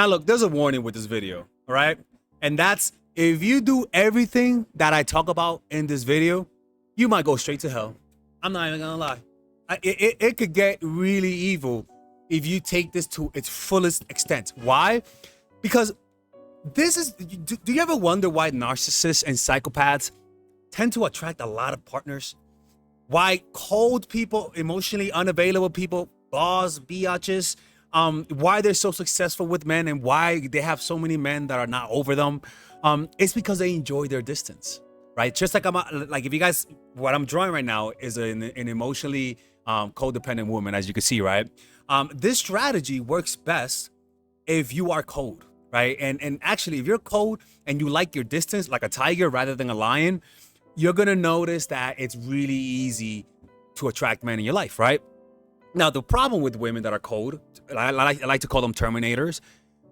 Now, look, there's a warning with this video, all right? And that's if you do everything that I talk about in this video, you might go straight to hell. I'm not even gonna lie. It could get really evil if you take this to its fullest extent. Why? Because this is, do you ever wonder why narcissists and psychopaths tend to attract a lot of partners? Why cold people, emotionally unavailable people, biatches, why they're so successful with men and why they have so many men that are not over them? It's because they enjoy their distance, right? Just like like if you guys, what I'm drawing right now is an emotionally codependent woman, as you can see, right? This strategy works best if you are cold, right? And actually, if you're cold and you like your distance, like a tiger rather than a lion, you're gonna notice that it's really easy to attract men in your life, right? Now, the problem with women that are cold, I like to call them terminators,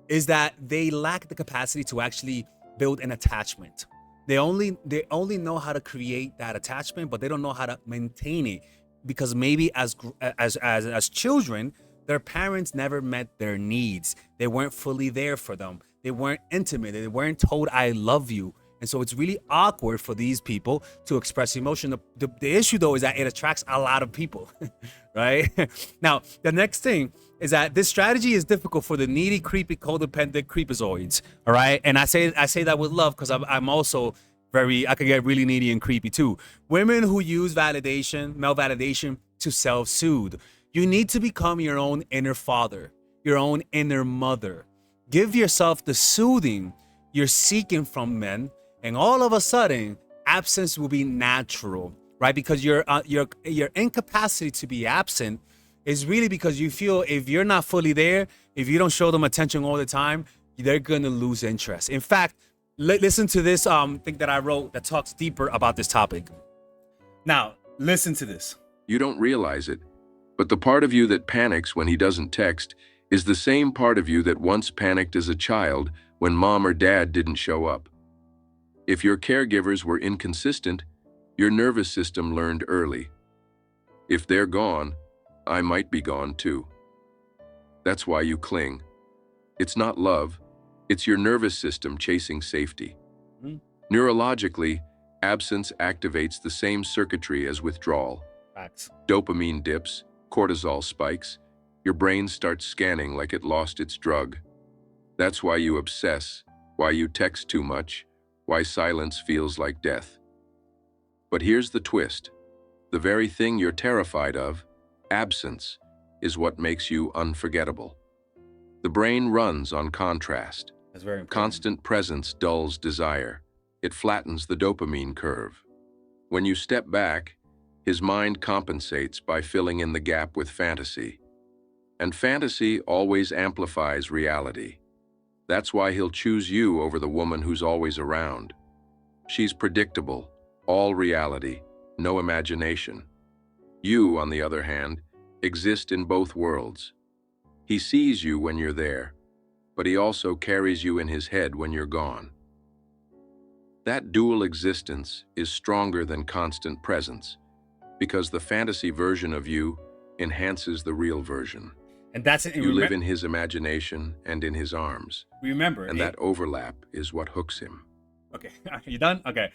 is that they lack the capacity to actually build an attachment. They only know how to create that attachment, but they don't know how to maintain it because maybe as children, their parents never met their needs. They weren't fully there for them. They weren't intimate. They weren't told, I love you. And so it's really awkward for these people to express emotion. The issue, though, is that it attracts a lot of people, right? Now, the next thing is that this strategy is difficult for the needy, creepy, codependent creepazoids, all right? And I say that with love because I'm also I could get really needy and creepy too. Women who use male validation to self-soothe. You need to become your own inner father, your own inner mother. Give yourself the soothing you're seeking from men, and all of a sudden, absence will be natural, right? Because your incapacity to be absent is really because you feel if you're not fully there, if you don't show them attention all the time, they're gonna lose interest. In fact, listen to this thing that I wrote that talks deeper about this topic. Now, listen to this. You don't realize it, but the part of you that panics when he doesn't text is the same part of you that once panicked as a child when mom or dad didn't show up. If your caregivers were inconsistent, your nervous system learned early. If they're gone, I might be gone too. That's why you cling. It's not love, it's your nervous system chasing safety. Neurologically, absence activates the same circuitry as withdrawal. Facts. Dopamine dips, cortisol spikes, your brain starts scanning like it lost its drug. That's why you obsess, why you text too much, why silence feels like death. But here's the twist. The very thing you're terrified of, absence, is what makes you unforgettable. The brain runs on contrast. That's very important. Constant presence dulls desire. It flattens the dopamine curve. When you step back, his mind compensates by filling in the gap with fantasy. And fantasy always amplifies reality. That's why he'll choose you over the woman who's always around. She's predictable, all reality, no imagination. You, on the other hand, exist in both worlds. He sees you when you're there, but he also carries you in his head when you're gone. That dual existence is stronger than constant presence, because the fantasy version of you enhances the real version. And that's it. You live in his imagination and in his arms. Remember. And that overlap is what hooks him. Okay, you done? Okay.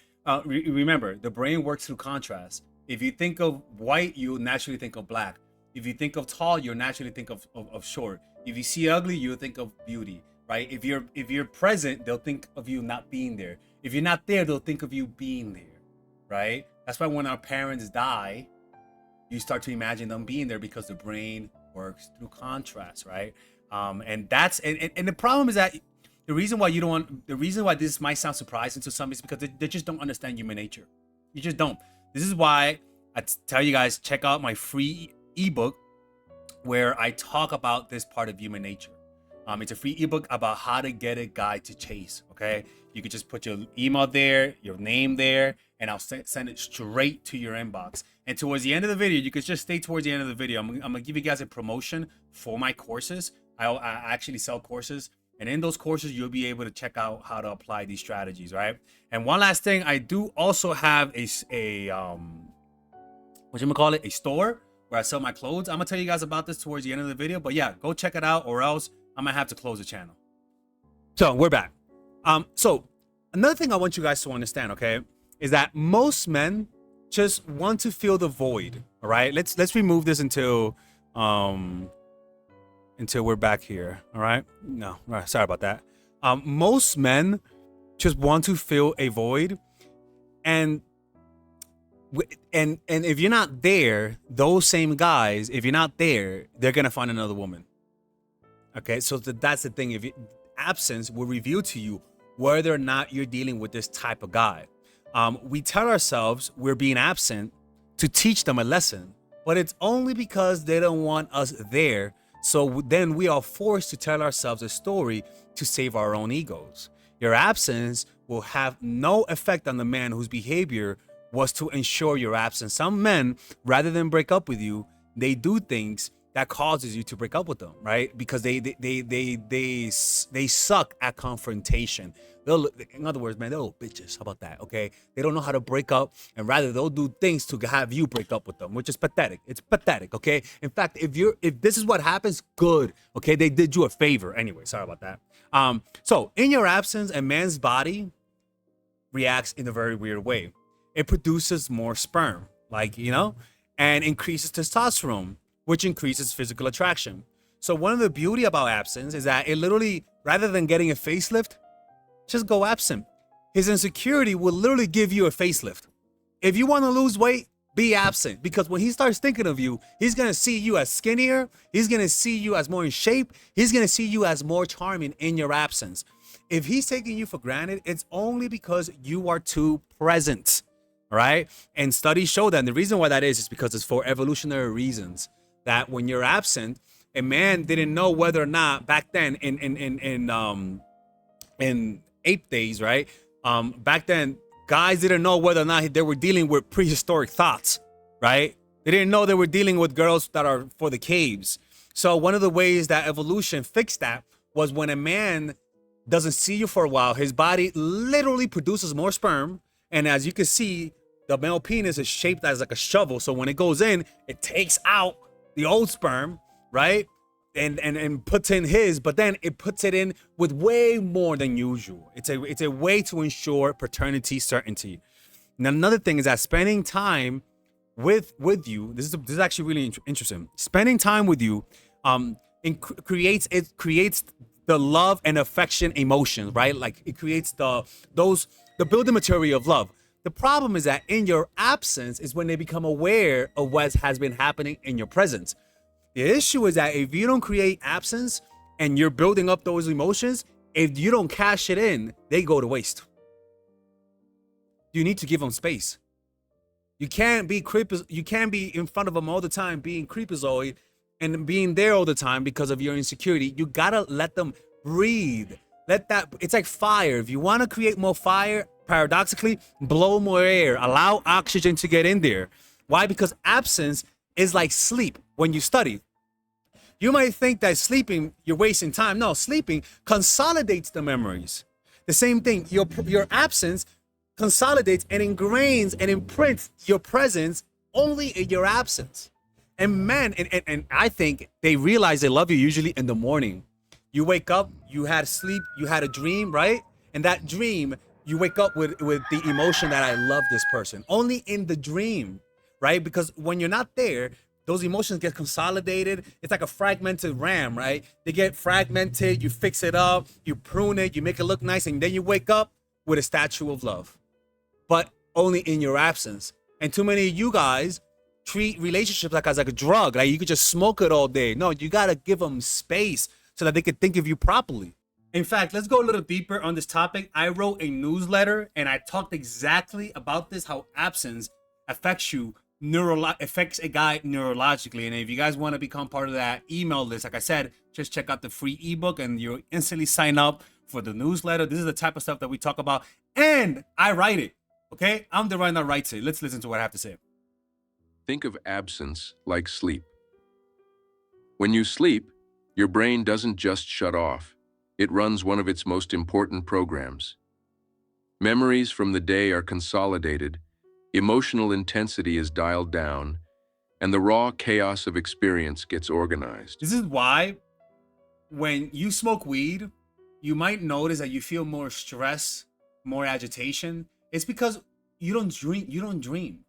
Remember, the brain works through contrast. If you think of white, you'll naturally think of black. If you think of tall, you'll naturally think of short. If you see ugly, you'll think of beauty, right? If you're present, they'll think of you not being there. If you're not there, they'll think of you being there, right? That's why when our parents die, you start to imagine them being there because the brain works through contrast, right? And the problem is that the reason why this might sound surprising to some is because they just don't understand human nature. You just don't. This is why I tell you guys, check out my free ebook where I talk about this part of human nature. It's a free ebook about how to get a guy to chase. Okay, you could just put your email there, your name there, and I'll send it straight to your inbox. And towards the end of the video, you could just stay towards the end of the video. I'm gonna give you guys a promotion for my courses. I actually sell courses, and in those courses, you'll be able to check out how to apply these strategies, right? And one last thing, I do also have a store where I sell my clothes. I'm gonna tell you guys about this towards the end of the video, but yeah, go check it out, or else I might have to close the channel. So we're back. So another thing I want you guys to understand, okay, is that most men just want to fill the void. All right, let's remove this until we're back here. All right, no, all right, sorry about that. Most men just want to fill a void, and if you're not there, those same guys, if you're not there, they're gonna find another woman. Okay, so that's the thing. If absence will reveal to you whether or not you're dealing with this type of guy. We tell ourselves we're being absent to teach them a lesson, but it's only because they don't want us there. So then we are forced to tell ourselves a story to save our own egos. Your absence will have no effect on the man whose behavior was to ensure your absence. Some men, rather than break up with you, they do things that causes you to break up with them, right? Because they suck at confrontation. In other words, man, they're little bitches. How about that? Okay, they don't know how to break up, and rather they'll do things to have you break up with them, which is pathetic. It's pathetic. Okay. In fact, if this is what happens, good. Okay, they did you a favor. Anyway, sorry about that. So in your absence, a man's body reacts in a very weird way. It produces more sperm, and increases testosterone, which increases physical attraction. So one of the beauty about absence is that it literally, rather than getting a facelift, just go absent. His insecurity will literally give you a facelift. If you want to lose weight, be absent, because when he starts thinking of you, he's going to see you as skinnier. He's going to see you as more in shape. He's going to see you as more charming in your absence. If he's taking you for granted, it's only because you are too present, right? And studies show that. And the reason why that is because it's for evolutionary reasons. That when you're absent, a man didn't know whether or not back then in ape days, right? Back then, guys didn't know whether or not they were dealing with prehistoric thoughts, right? They didn't know they were dealing with girls that are for the caves. So one of the ways that evolution fixed that was when a man doesn't see you for a while, his body literally produces more sperm. And as you can see, the male penis is shaped as like a shovel. So when it goes in, it takes out the old sperm, right? And puts in his, but then it puts it in with way more than usual. It's a way to ensure paternity certainty. Now, another thing is that spending time with you, this is actually really interesting. Spending time with you creates the love and affection emotions, right? Like it creates the building material of love. The problem is that in your absence is when they become aware of what has been happening in your presence. The issue is that if you don't create absence and you're building up those emotions, if you don't cash it in, they go to waste. You need to give them space. You can't be you can't be in front of them all the time being creepazoid and being there all the time because of your insecurity. You gotta let them breathe. It's like fire. If you want to create more fire, paradoxically, blow more air, allow oxygen to get in there. Why? Because absence is like sleep when you study. You might think that sleeping, you're wasting time. No, sleeping consolidates the memories. The same thing, your absence consolidates and ingrains and imprints your presence only in your absence. And men, and I think they realize they love you usually in the morning. You wake up, you had sleep, you had a dream, right? And that dream, you wake up with the emotion that I love this person. Only in the dream, right? Because when you're not there, those emotions get consolidated. It's like a fragmented RAM, right? They get fragmented, you fix it up, you prune it, you make it look nice, and then you wake up with a statue of love. But only in your absence. And too many of you guys treat relationships like as like a drug. Like you could just smoke it all day. No, you gotta give them space so that they can think of you properly. In fact, let's go a little deeper on this topic. I wrote a newsletter and I talked exactly about this, how absence affects you, affects a guy neurologically. And if you guys want to become part of that email list, like I said, just check out the free ebook and you'll instantly sign up for the newsletter. This is the type of stuff that we talk about. And I write it, okay? I'm the one that writes it. Let's listen to what I have to say. Think of absence like sleep. When you sleep, your brain doesn't just shut off. It runs one of its most important programs. Memories from the day are consolidated, emotional intensity is dialed down, and the raw chaos of experience gets organized. This is why when you smoke weed, you might notice that you feel more stress, more agitation. It's because you don't dream. You don't dream.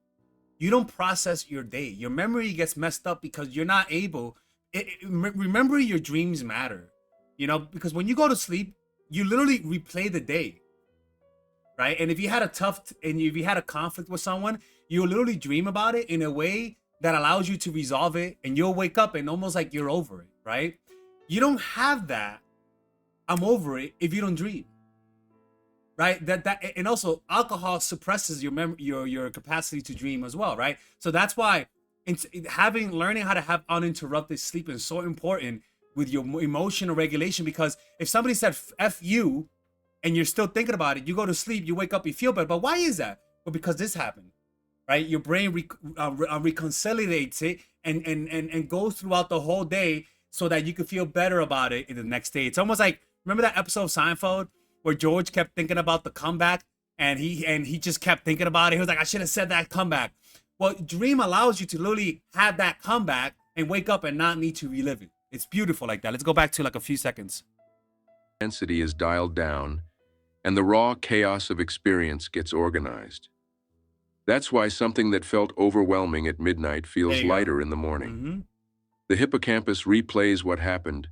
You don't process your day. Your memory gets messed up because you're not able. Remember, your dreams matter. You know, because when you go to sleep, you literally replay the day, right? And if you had if you had a conflict with someone, you'll literally dream about it in a way that allows you to resolve it, and you'll wake up and almost like you're over it, right? You don't have that. I'm over it if you don't dream, right? And also alcohol suppresses your memory, your capacity to dream as well, right? So that's why learning how to have uninterrupted sleep is so important with your emotional regulation. Because if somebody said F you and you're still thinking about it, you go to sleep, you wake up, you feel better. But why is that? Well, because this happened, right? Your brain reconciliates it and goes throughout the whole day so that you can feel better about it in the next day. It's almost like, remember that episode of Seinfeld where George kept thinking about the comeback, and he just kept thinking about it. He was like, I should have said that comeback. Well, dream allows you to literally have that comeback and wake up and not need to relive it. It's beautiful like that. Let's go back to like a few seconds. Intensity is dialed down, and the raw chaos of experience gets organized. That's why something that felt overwhelming at midnight feels lighter in the morning. Mm-hmm. The hippocampus replays what happened,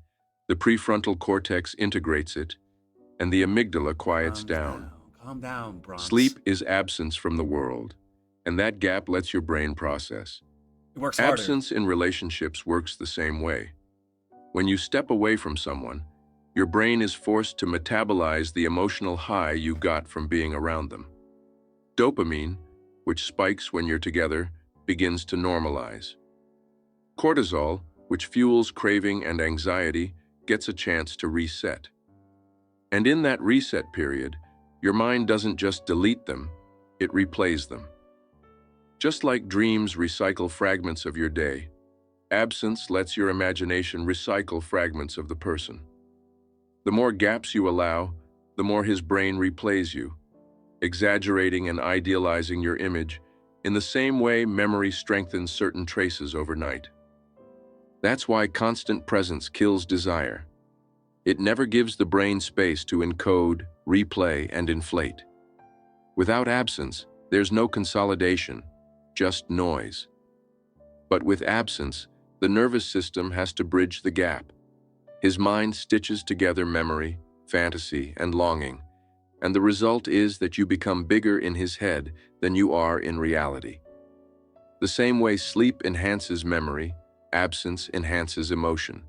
the prefrontal cortex integrates it, and the amygdala quiets down. Calm down, Bronx. Sleep is absence from the world, and that gap lets your brain process. It works harder. Absence in relationships works the same way. When you step away from someone, your brain is forced to metabolize the emotional high you got from being around them. Dopamine, which spikes when you're together, begins to normalize. Cortisol, which fuels craving and anxiety, gets a chance to reset. And in that reset period, your mind doesn't just delete them, it replays them. Just like dreams recycle fragments of your day, absence lets your imagination recycle fragments of the person. The more gaps you allow, the more his brain replays you, exaggerating and idealizing your image in the same way memory strengthens certain traces overnight. That's why constant presence kills desire. It never gives the brain space to encode, replay, and inflate. Without absence, there's no consolidation, just noise. But with absence, the nervous system has to bridge the gap. His mind stitches together memory, fantasy, and longing, and the result is that you become bigger in his head than you are in reality. The same way sleep enhances memory, absence enhances emotion.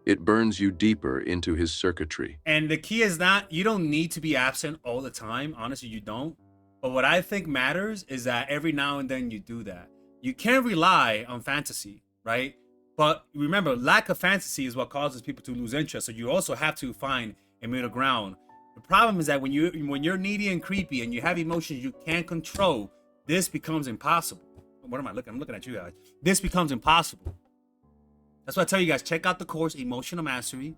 It burns you deeper into his circuitry. And the key is not, you don't need to be absent all the time. Honestly, you don't. But what I think matters is that every now and then you do that. You can't rely on fantasy, right? But remember, lack of fantasy is what causes people to lose interest. So you also have to find a middle ground. The problem is that when you're needy and creepy and you have emotions you can't control, this becomes impossible. What am I looking? I'm looking at you guys. This becomes impossible. That's why I tell you guys, check out the course Emotional Mastery,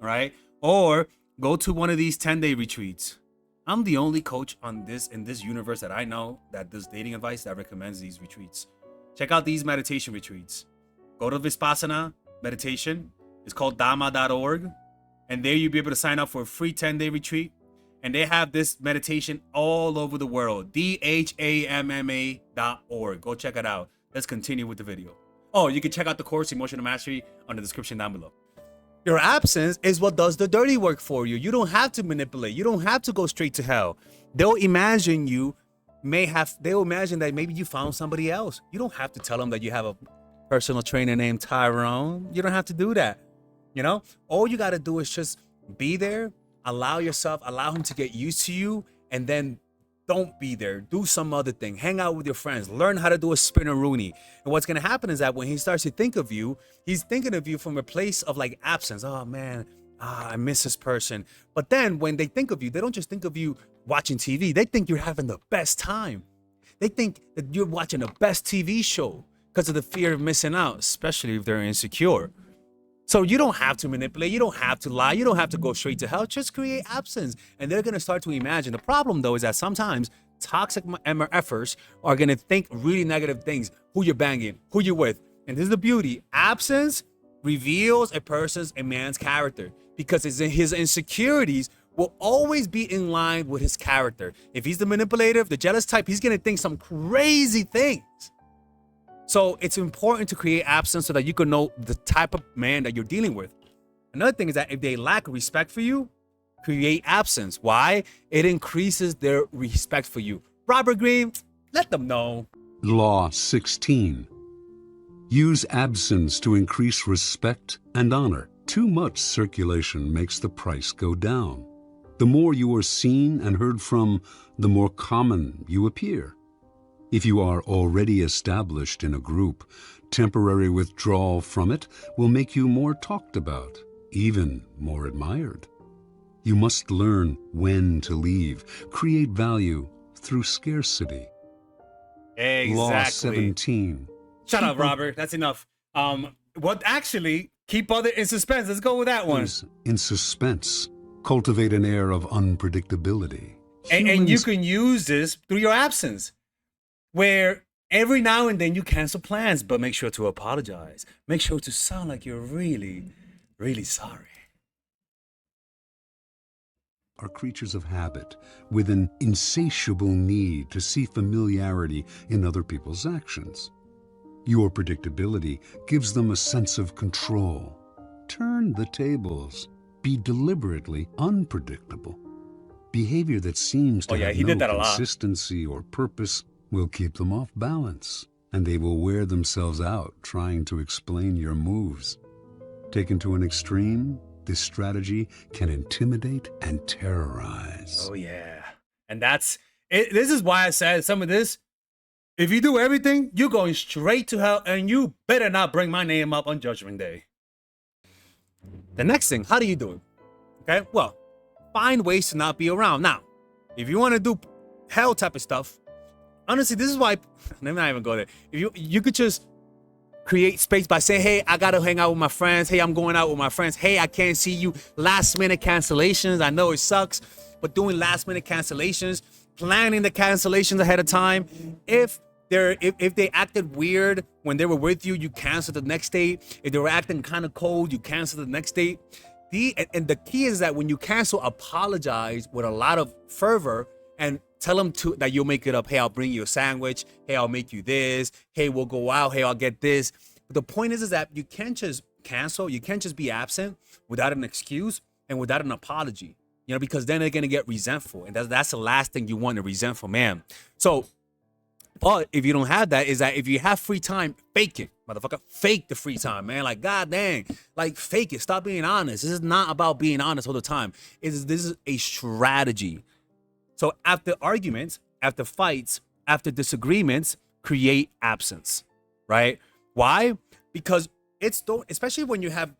all right? Or go to one of these 10-day retreats. I'm the only coach in this universe that I know that does dating advice that recommends these retreats. Check out these meditation retreats. Go to Vipassana meditation. It's called dhamma.org. And there you'll be able to sign up for a free 10-day retreat. And they have this meditation all over the world. DHAMMA.org. Go check it out. Let's continue with the video. Oh, you can check out the course Emotional Mastery on the description down below. Your absence is what does the dirty work for you. You don't have to manipulate. You don't have to go straight to hell. They'll imagine that maybe you found somebody else. You don't have to tell them that you have a personal trainer named Tyrone. You don't have to do that. You know, all you got to do is just be there, allow him to get used to you, and then don't be there. Do some other thing. Hang out with your friends. Learn how to do a spinneroonie. And what's going to happen is that when he starts to think of you, he's thinking of you from a place of like absence. Oh man, I miss this person. But then when they think of you, they don't just think of you watching TV. They think you're having the best time. They think that you're watching the best TV show because of the fear of missing out, especially if they're insecure. So you don't have to manipulate. You don't have to lie. You don't have to go straight to hell. Just create absence. And they're going to start to imagine. The problem, though, is that sometimes toxic MRFers are going to think really negative things. Who you're banging, who you're with. And this is the beauty. Absence reveals a man's character. because his insecurities will always be in line with his character. If he's the manipulative, the jealous type, he's gonna think some crazy things. So it's important to create absence so that you can know the type of man that you're dealing with. Another thing is that if they lack respect for you, create absence. Why? It increases their respect for you. Robert Greene, let them know. Law 16. Use absence to increase respect and honor. Too much circulation makes the price go down. The more you are seen and heard from, the more common you appear. If you are already established in a group, temporary withdrawal from it will make you more talked about, even more admired. You must learn when to leave. Create value through scarcity. Exactly. Law 17. Shut up, Robert. That's enough. Keep other in suspense. Let's go with that one. In suspense. Cultivate an air of unpredictability. And you can use this through your absence, where every now and then you cancel plans, but make sure to apologize. Make sure to sound like you're really, really sorry. Are creatures of habit with an insatiable need to see familiarity in other people's actions. Your predictability gives them a sense of control. Turn the tables. Be deliberately unpredictable. Behavior that seems to have no consistency or purpose will keep them off balance, and they will wear themselves out trying to explain your moves. Taken to an extreme, this strategy can intimidate and terrorize. Oh, yeah. And that's it. This is why I said some of this. If you do everything, you're going straight to hell, and you better not bring my name up on Judgment Day. The next thing, how do you do it? Okay, well, find ways to not be around. Now, if you want to do hell type of stuff, honestly, this is why, let me not even go there. If you could just create space by saying, hey, I gotta hang out with my friends. Hey, I'm going out with my friends. Hey, I can't see you. Last minute cancellations. I know it sucks, but doing last minute cancellations, planning the cancellations ahead of time. If they acted weird when they were with you, you cancel the next date. If they were acting kind of cold, you cancel the next date. And the key is that when you cancel, apologize with a lot of fervor and tell them that you'll make it up. Hey, I'll bring you a sandwich. Hey, I'll make you this. Hey, we'll go out. Hey, I'll get this. But the point is that you can't just cancel. You can't just be absent without an excuse and without an apology, because then they're going to get resentful. And that's the last thing you want, a resentful man. So, but if you don't have that, is that if you have free time, fake it, motherfucker. Fake the free time, man. Like, god dang, like, fake it. Stop being honest. This is not about being honest all the time. This is a strategy. So after arguments, after fights, after disagreements, create absence, right? Why? Because especially when you have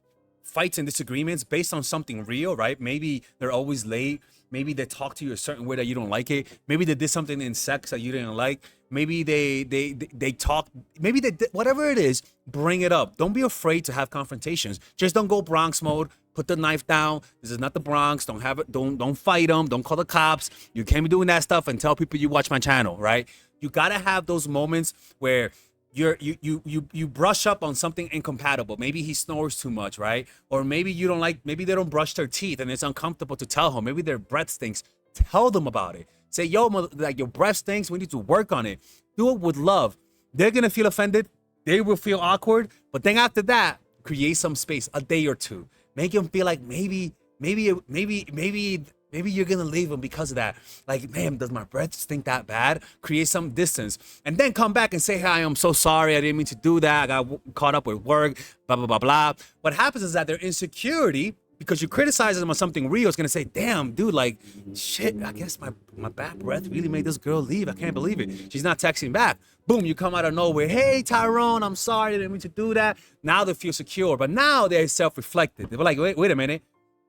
fights and disagreements based on something real, right? Maybe they're always late. Maybe they talk to you a certain way that you don't like it. Maybe they did something in sex that you didn't like. Maybe they talk. Maybe they did, whatever it is, bring it up. Don't be afraid to have confrontations. Just don't go Bronx mode. Put the knife down. This is not the Bronx. Don't have it. Don't fight them. Don't call the cops. You can't be doing that stuff and tell people you watch my channel, right? You gotta have those moments where you brush up on something incompatible. Maybe he snores too much, right? Or maybe you don't like, maybe they don't brush their teeth and it's uncomfortable to tell him. Maybe their breath stinks. Tell them about it. Say, yo, like, your breath stinks. We need to work on it. Do it with love. They're gonna feel offended. They will feel awkward. But then after that, create some space, a day or two. Make them feel like maybe you're gonna leave them because of that. Like, man, does my breath stink that bad? Create some distance, and then come back and say, hey, I'm so sorry. I didn't mean to do that. I got caught up with work, blah, blah, blah, blah. What happens is that their insecurity, because you criticize them on something real, is gonna say, damn, dude, like, shit, I guess my bad breath really made this girl leave. I can't believe it. She's not texting back. Boom, you come out of nowhere. Hey, Tyrone, I'm sorry. I didn't mean to do that. Now they feel secure, but now they're self-reflected. They were like, wait a minute.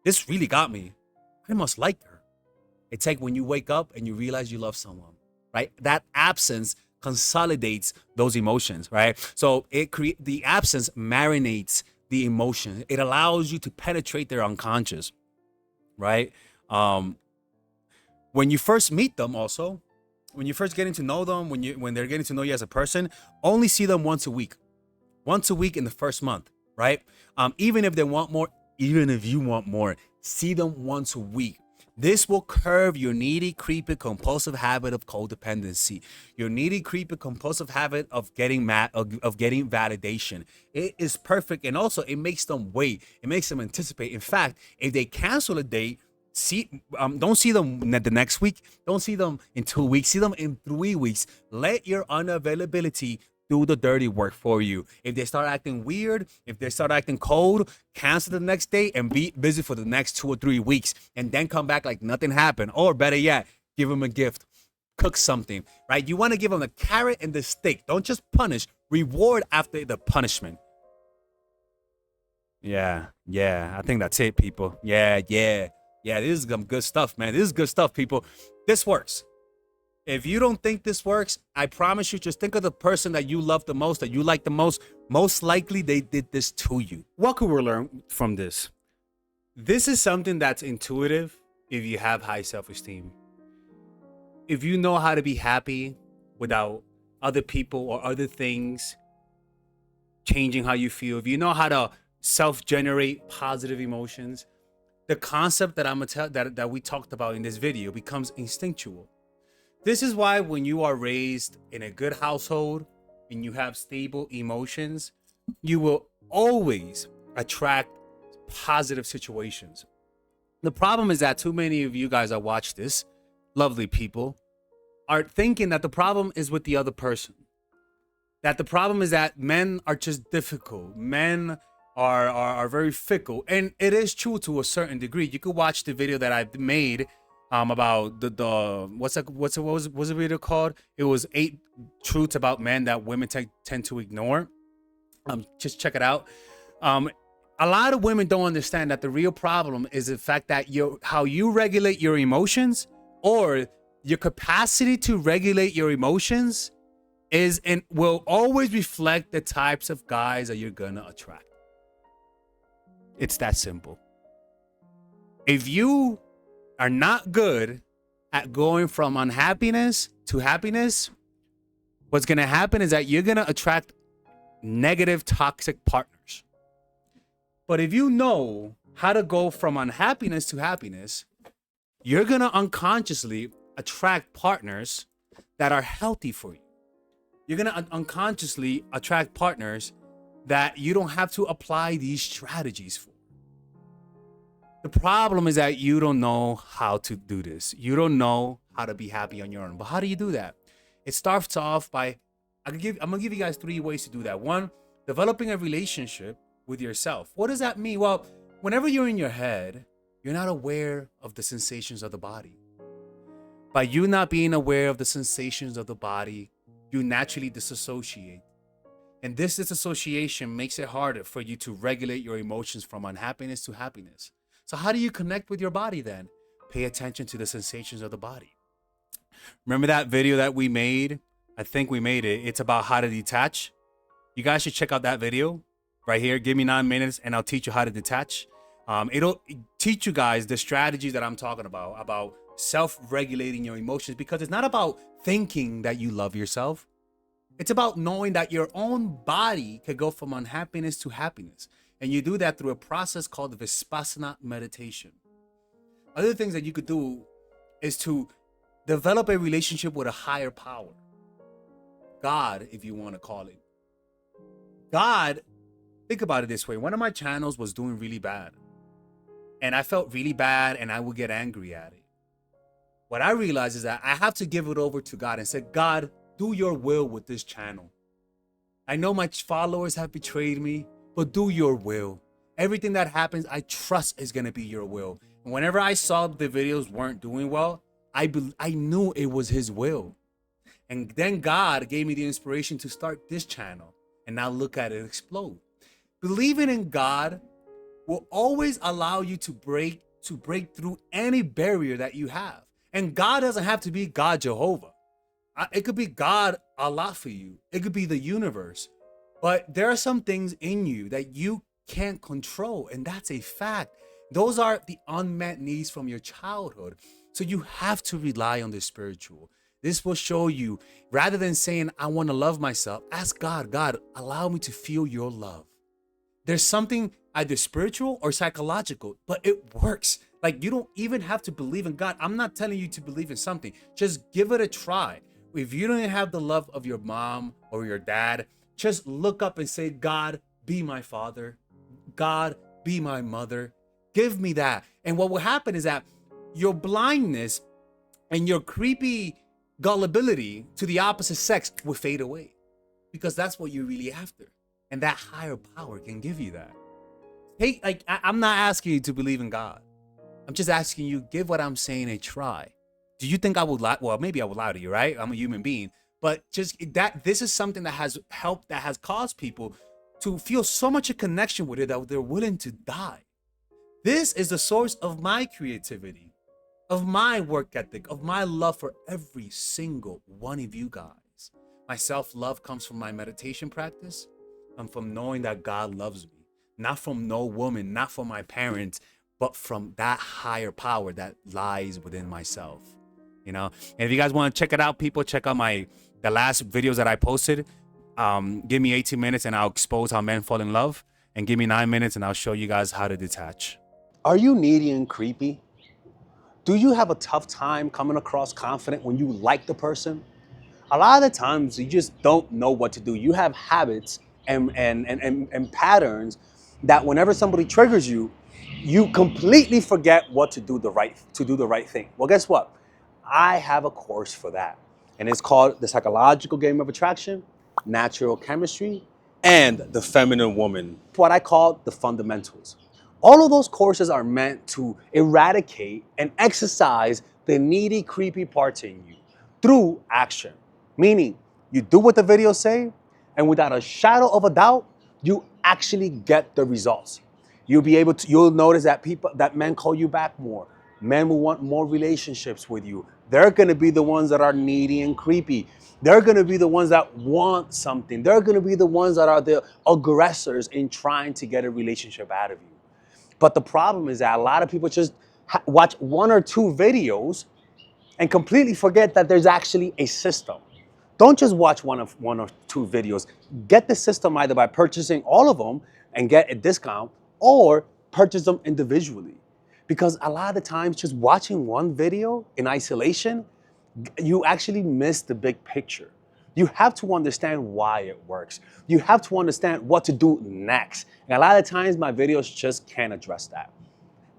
This really got me. I must like her. It's like when you wake up and you realize you love someone, right? That absence consolidates those emotions, right? So the absence marinates the emotion. It allows you to penetrate their unconscious, right? When you first meet them, also, when you're first getting to know them, when they're getting to know you as a person, only see them once a week in the first month, right? Even if they want more even if you want more. See them once a week. This will curb your needy, creepy, compulsive habit of codependency. Your needy, creepy, compulsive habit of getting of getting validation. It is perfect, and also it makes them wait. It makes them anticipate. In fact, if they cancel a date, don't see them the next week. Don't see them in 2 weeks. See them in 3 weeks. Let your unavailability do the dirty work for you. If they start acting weird, if they start acting cold, cancel the next day and be busy for the next 2 or 3 weeks, and then come back like nothing happened. Or better yet, give them a gift, cook something, right? You want to give them the carrot and the stick. Don't just punish, reward after the punishment. Yeah, I think that's it, people. Yeah, this is some good stuff, man. This is good stuff, people. This works. If you don't think this works, I promise you, just think of the person that you love the most, that you like the most. Most likely they did this to you. What could we learn from this? This is something that's intuitive if you have high self-esteem. If you know how to be happy without other people or other things changing how you feel, if you know how to self-generate positive emotions, the concept that we talked about in this video becomes instinctual. This is why when you are raised in a good household and you have stable emotions, you will always attract positive situations. The problem is that too many of you guys that watch this, lovely people, are thinking that the problem is with the other person. That the problem is that men are just difficult. Men are very fickle. And it is true to a certain degree. You could watch the video that I've made about the what was the video called? It was 8 truths about men that women tend to ignore. Just check it out. A lot of women don't understand that the real problem is the fact that how you regulate your emotions, or your capacity to regulate your emotions, is and will always reflect the types of guys that you're gonna attract. It's that simple. If you are not good at going from unhappiness to happiness, what's going to happen is that you're going to attract negative, toxic partners. But if you know how to go from unhappiness to happiness, you're going to unconsciously attract partners that are healthy for you. You're going to unconsciously attract partners that you don't have to apply these strategies for. The problem is that you don't know how to do this. You don't know how to be happy on your own. But how do you do that? It starts off by, I'm gonna give you guys 3 ways to do that. 1, developing a relationship with yourself. What does that mean? Well, whenever you're in your head, you're not aware of the sensations of the body. By you not being aware of the sensations of the body, you naturally disassociate. And this disassociation makes it harder for you to regulate your emotions from unhappiness to happiness. So how do you connect with your body then? Pay attention to the sensations of the body. Remember that video that we made? I think we made it. It's about how to detach. You guys should check out that video right here. Give me 9 minutes and I'll teach you how to detach. It'll teach you guys the strategies that I'm talking about self-regulating your emotions, because it's not about thinking that you love yourself. It's about knowing that your own body could go from unhappiness to happiness. And you do that through a process called Vipassana meditation. Other things that you could do is to develop a relationship with a higher power. God, if you want to call it. God, think about it this way. One of my channels was doing really bad. And I felt really bad and I would get angry at it. What I realized is that I have to give it over to God and say, God, do your will with this channel. I know my followers have betrayed me, but do your will. Everything that happens, I trust is going to be your will. And whenever I saw the videos weren't doing well, I knew it was his will. And then God gave me the inspiration to start this channel. And now look at it explode. Believing in God will always allow you to break through any barrier that you have. And God doesn't have to be God Jehovah. It could be God Allah for you. It could be the universe. But there are some things in you that you can't control, and that's a fact. Those are the unmet needs from your childhood. So you have to rely on the spiritual. This will show you, rather than saying, I want to love myself, ask God, God, allow me to feel your love. There's something either spiritual or psychological, but it works. Like, you don't even have to believe in God. I'm not telling you to believe in something. Just give it a try. If you don't have the love of your mom or your dad, just look up and say, God, be my father. God, be my mother. Give me that. And what will happen is that your blindness and your creepy gullibility to the opposite sex will fade away, because that's what you're really after. And that higher power can give you that. Hey, like, I'm not asking you to believe in God. I'm just asking you, give what I'm saying a try. Do you think I would lie? Well, maybe I would lie to you, right? I'm a human being. But just that, this is something that has helped, that has caused people to feel so much a connection with it that they're willing to die. This is the source of my creativity, of my work ethic, of my love for every single one of you guys. My self-love comes from my meditation practice and from knowing that God loves me. Not from no woman, not from my parents, but from that higher power that lies within myself. And if you guys want to check it out, people, check out the last videos that I posted. Give me 18 minutes and I'll expose how men fall in love. And give me 9 minutes and I'll show you guys how to detach. Are you needy and creepy? Do you have a tough time coming across confident when you like the person? A lot of the times you just don't know what to do. You have habits and patterns that whenever somebody triggers you, you completely forget what to do the right thing. Well, guess what? I have a course for that. And it's called The Psychological Game of Attraction, Natural Chemistry, and The Feminine Woman, what I call the fundamentals. All of those courses are meant to eradicate and exercise the needy, creepy parts in you through action. Meaning, you do what the videos say, and without a shadow of a doubt, you actually get the results. You'll notice that men call you back more. Men will want more relationships with you. They're gonna be the ones that are needy and creepy. They're gonna be the ones that want something. They're gonna be the ones that are the aggressors in trying to get a relationship out of you. But the problem is that a lot of people just watch one or two videos and completely forget that there's actually a system. Don't just watch one or two videos. Get the system either by purchasing all of them and get a discount, or purchase them individually. Because a lot of the times just watching one video in isolation, you actually miss the big picture. You have to understand why it works. You have to understand what to do next. And a lot of times my videos just can't address that.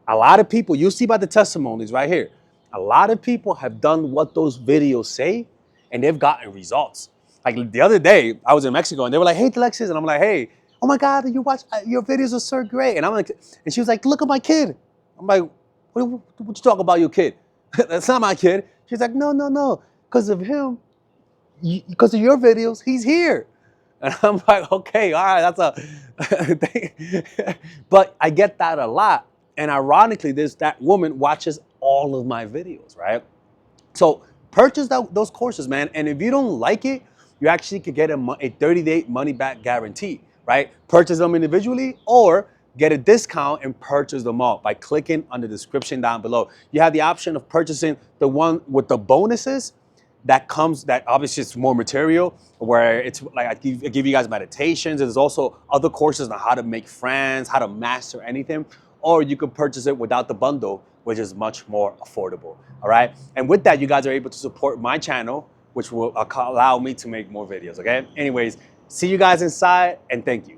A lot of people, you see by the testimonies right here, a lot of people have done what those videos say and they've gotten results. Like the other day, I was in Mexico and they were like, hey, Alexis. And I'm like, hey, oh my God, your videos are so great. And I'm like, and she was like, look at my kid. I'm like, what you talk about your kid? That's not my kid. She's like, no. Because of him, because of your videos, he's here. And I'm like, okay, all right, that's a thing. But I get that a lot. And ironically, that woman watches all of my videos, right? So purchase those courses, man. And if you don't like it, you actually could get a 30-day money-back guarantee, right? Purchase them individually or get a discount and purchase them all by clicking on the description down below. You have the option of purchasing the one with the bonuses that obviously it's more material, where it's like I give you guys meditations. There's also other courses on how to make friends, how to master anything. Or you could purchase it without the bundle, which is much more affordable, all right? And with that, you guys are able to support my channel, which will allow me to make more videos, okay? Anyways, see you guys inside, and thank you.